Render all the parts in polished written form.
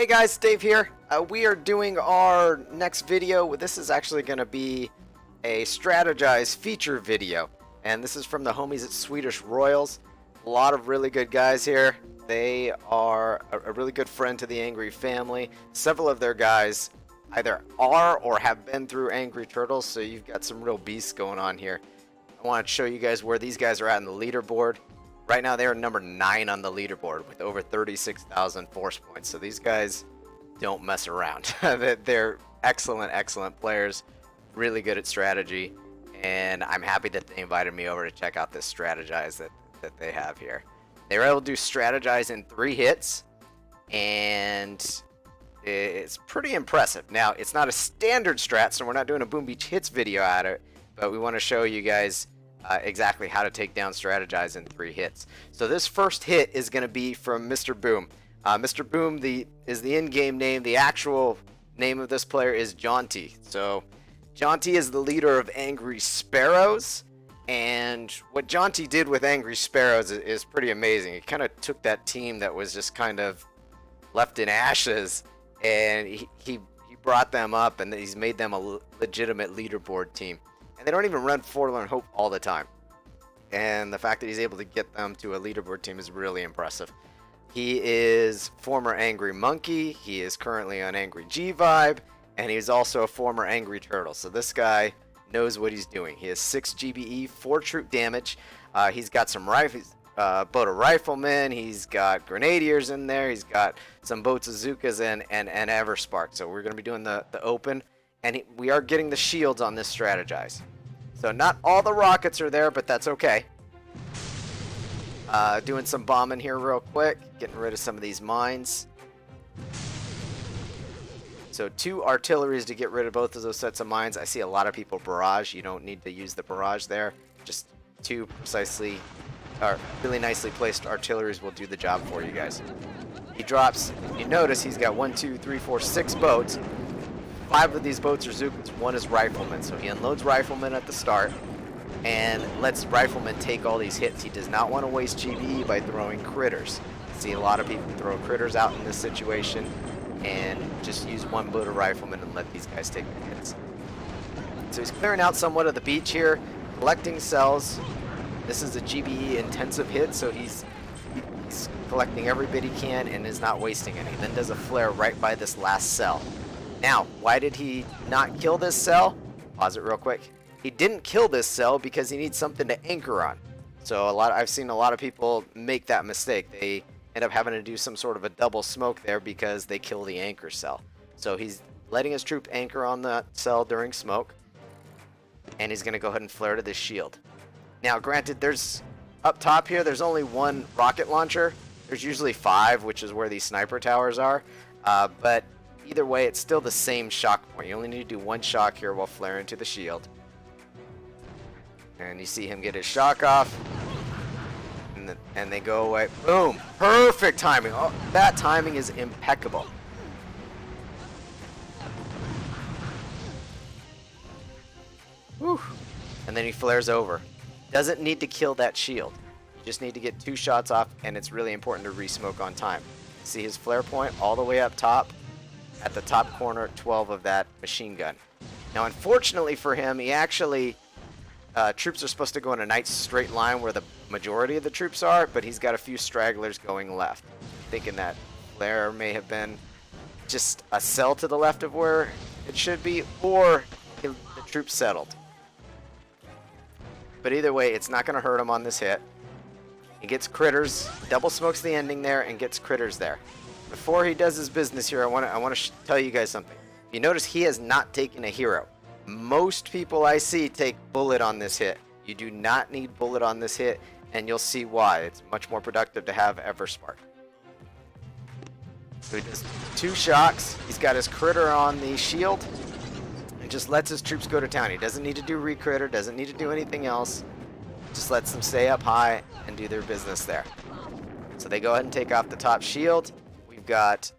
Hey guys, Dave here. We are doing our next video. This is actually going to be a Strategize feature video. And this is from the homies at Swedish Royals. A lot of really good guys here. They are a really good friend to the Angry family. Several of their guys either are or have been through Angry Turtles, so you've got some real beasts going on here. I want to show you guys where these guys are at in the leaderboard. Right now they are number 9 on the leaderboard with over 36,000 force points. So these guys don't mess around. They're excellent players, really good at strategy, and I'm happy that they invited me over to check out this Strategize that they have here. They were able to do Strategize in 3 hits, and it's pretty impressive. Now, it's not a standard strat, so we're not doing a Boom Beach Hits video at it, but we want to show you guys exactly how to take down Strategize in 3 hits. So this first hit is going to be from Mr. Boom. Mr. Boom is the in-game name. The actual name of this player is Jaunty. So Jaunty is the leader of Angry Sparrows, and what Jaunty did with Angry Sparrows is pretty amazing. He kind of took that team that was just kind of left in ashes, and he brought them up, and he's made them a legitimate leaderboard team. And they don't even run Forlorn Hope all the time. And the fact that he's able to get them to a leaderboard team is really impressive. He is former Angry Monkey. He is currently on Angry G-Vibe. And he's also a former Angry Turtle. So this guy knows what he's doing. He has 6 GBE, 4 troop damage. He's got some rifles, boat of riflemen. He's got grenadiers in there. He's got some boats of Zukas and Everspark. So we're going to be doing the open. And we are getting the shields on this Strategize. So not all the rockets are there, but that's okay. Doing some bombing here real quick. Getting rid of some of these mines. So 2 artilleries to get rid of both of those sets of mines. I see a lot of people barrage. You don't need to use the barrage there. Just 2 precisely, or really nicely placed artilleries will do the job for you guys. He drops, you notice he's got 1, 2, 3, 4, 6 boats. 5 of these boats are Zukas, 1 is Rifleman. So he unloads Rifleman at the start and lets Rifleman take all these hits. He does not want to waste GBE by throwing critters. See a lot of people throw critters out in this situation and just use 1 boat of Rifleman and let these guys take the hits. So he's clearing out somewhat of the beach here, collecting cells. This is a GBE intensive hit, so he's collecting every bit he can and is not wasting any. Then does a flare right by this last cell. Now, why did he not kill this cell? Pause it real quick. He didn't kill this cell because he needs something to anchor on. So I've seen a lot of people make that mistake. They end up having to do some sort of a double smoke there because they kill the anchor cell. So he's letting his troop anchor on that cell during smoke, and he's going to go ahead and flare to this shield. Now, granted, there's up top here, there's only 1 rocket launcher. There's usually 5, which is where these sniper towers are, but either way, it's still the same shock point. You only need to do 1 shock here while flaring to the shield. And you see him get his shock off. And they go away. Boom! Perfect timing. Oh, that timing is impeccable. Whew. And then he flares over. Doesn't need to kill that shield. You just need to get 2 shots off, and it's really important to re-smoke on time. See his flare point all the way up top? At the top corner, 12 of that machine gun. Now, unfortunately for him, he actually, troops are supposed to go in a nice straight line where the majority of the troops are, but he's got a few stragglers going left. Thinking that flare may have been just a cell to the left of where it should be, or the troops settled. But either way, it's not going to hurt him on this hit. He gets critters, double smokes the ending there, and gets critters there. Before he does his business here, I want to tell you guys something. You notice he has not taken a hero. Most people I see take bullet on this hit. You do not need bullet on this hit, and you'll see why. It's much more productive to have Everspark. So he does 2 shocks. He's got his critter on the shield, and just lets his troops go to town. He doesn't need to do re-critter, doesn't need to do anything else. Just lets them stay up high and do their business there. So they go ahead and take off the top shield. We've got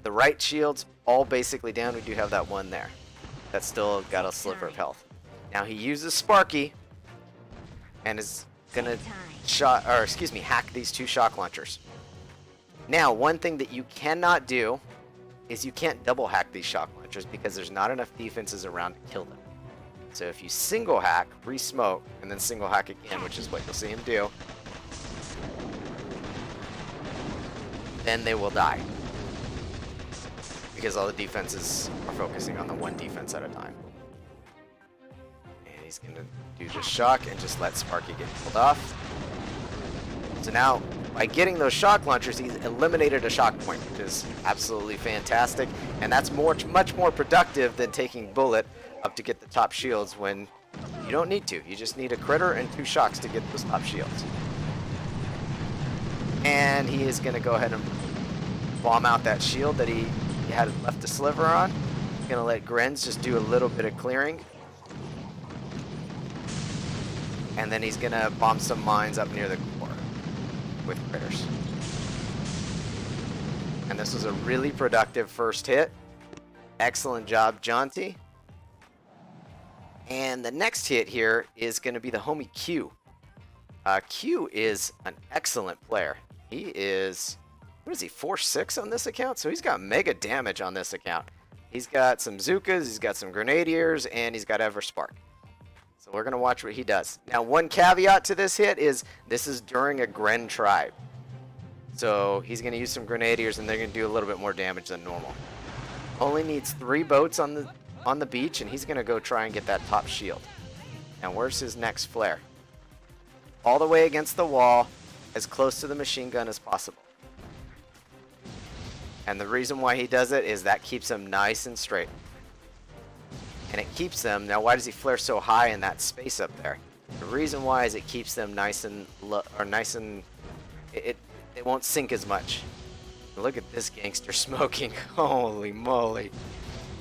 the right shields all basically down. We do have that 1 there. That's still got a sliver of health. Now he uses Sparky and is gonna hack these 2 shock launchers. Now, one thing that you cannot do is you can't double hack these shock launchers because there's not enough defenses around to kill them. So if you single hack, re-smoke, and then single hack again, which is what you'll see him do, then they will die. Because all the defenses are focusing on the one defense at a time. And he's going to do just shock and just let Sparky get pulled off. So now, by getting those shock launchers, he's eliminated a shock point, which is absolutely fantastic. And that's much more productive than taking bullet up to get the top shields when you don't need to. You just need a critter and 2 shocks to get those top shields. And he is going to go ahead and bomb out that shield that he had left a sliver on. He's going to let Grens just do a little bit of clearing. And then he's going to bomb some mines up near the core with critters. And this was a really productive first hit. Excellent job, Jaunty. And the next hit here is going to be the homie Q. Q is an excellent player. He is, what is he, 4-6 on this account? So he's got mega damage on this account. He's got some Zookas, he's got some Grenadiers, and he's got Everspark. So we're going to watch what he does. Now, one caveat to this hit is this is during a Gren tribe. So he's going to use some Grenadiers, and they're going to do a little bit more damage than normal. Only needs 3 boats on the beach, and he's going to go try and get that top shield. Now, where's his next flare? All the way against the wall, as close to the machine gun as possible. And the reason why he does it is that keeps him nice and straight. And it keeps them, now why does he flare so high in that space up there? The reason why is it keeps them nice and low, or nice and, it won't sink as much. Look at this gangster smoking, holy moly.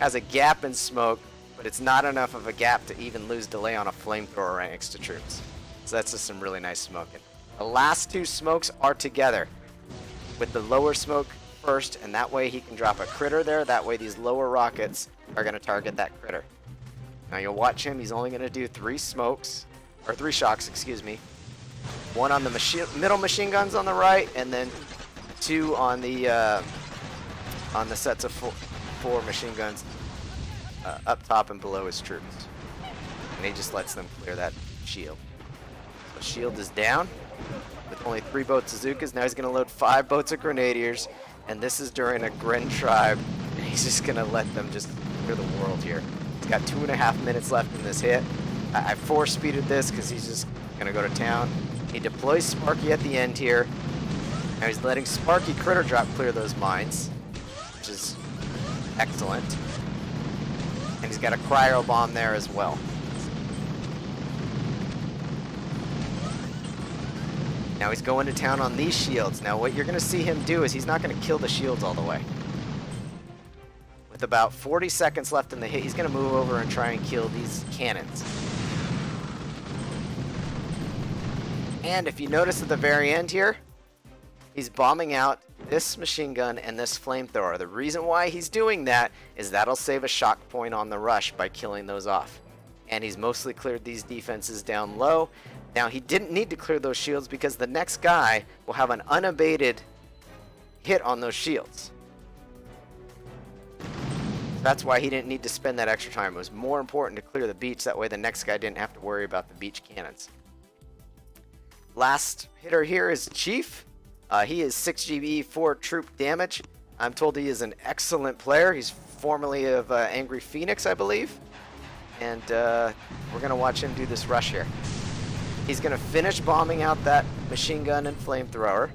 Has a gap in smoke, but it's not enough of a gap to even lose delay on a flamethrower right next to troops. So that's just some really nice smoking. The last 2 smokes are together with the lower smoke first, and that way he can drop a critter there. That way these lower rockets are going to target that critter. Now you'll watch him. He's only going to do 3 smokes, or 3 shocks, excuse me. 1 on the middle machine guns on the right, and then 2 on the sets of 4 machine guns up top and below his troops. And he just lets them clear that shield. So shield is down with only 3 boats of Zookas. Now he's going to load 5 boats of Grenadiers, and this is during a Gren tribe. And he's just going to let them just clear the world here. He's got 2.5 minutes left in this hit. I 4-speeded this because he's just going to go to town. He deploys Sparky at the end here. Now he's letting Sparky critter drop clear those mines, which is excellent. And he's got a cryo bomb there as well. Now he's going to town on these shields. Now what you're going to see him do is he's not going to kill the shields all the way. With about 40 seconds left in the hit, he's going to move over and try and kill these cannons. And if you notice at the very end here, he's bombing out this machine gun and this flamethrower. The reason why he's doing that is that'll save a shock point on the rush by killing those off. And he's mostly cleared these defenses down low. Now he didn't need to clear those shields because the next guy will have an unabated hit on those shields. That's why he didn't need to spend that extra time. It was more important to clear the beach. That way the next guy didn't have to worry about the beach cannons. Last hitter here is Chief. He is 6 GB, 4 troop damage. I'm told he is an excellent player. He's formerly of Angry Phoenix, I believe. And we're going to watch him do this rush here. He's going to finish bombing out that machine gun and flamethrower.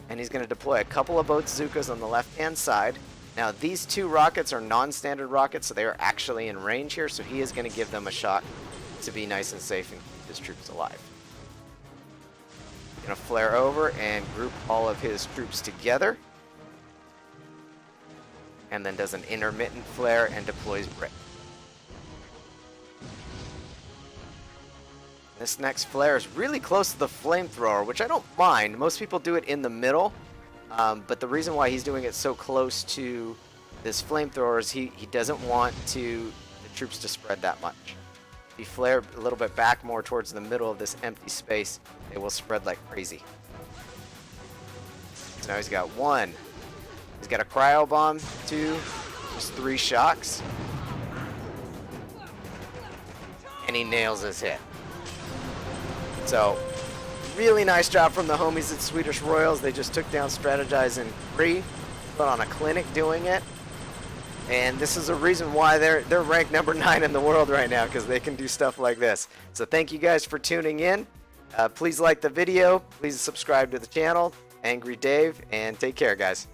And he's going to deploy a couple of boats Zookas on the left-hand side. Now, these 2 rockets are non-standard rockets, so they are actually in range here. So he is going to give them a shot to be nice and safe and keep his troops alive. Going to flare over and group all of his troops together. And then does an intermittent flare and deploys Brick. This next flare is really close to the flamethrower, which I don't mind. Most people do it in the middle, but the reason why he's doing it so close to this flamethrower is he doesn't want the troops to spread that much. If you flare a little bit back more towards the middle of this empty space, they will spread like crazy. So now he's got 1, He's got a cryo bomb too, just 3 shocks. And he nails his hit. So, really nice job from the homies at Swedish Royals. They just took down Strategize in 3, put on a clinic doing it. And this is a reason why they're ranked number 9 in the world right now, because they can do stuff like this. So thank you guys for tuning in. Please like the video. Please subscribe to the channel. Angry Dave, and take care, guys.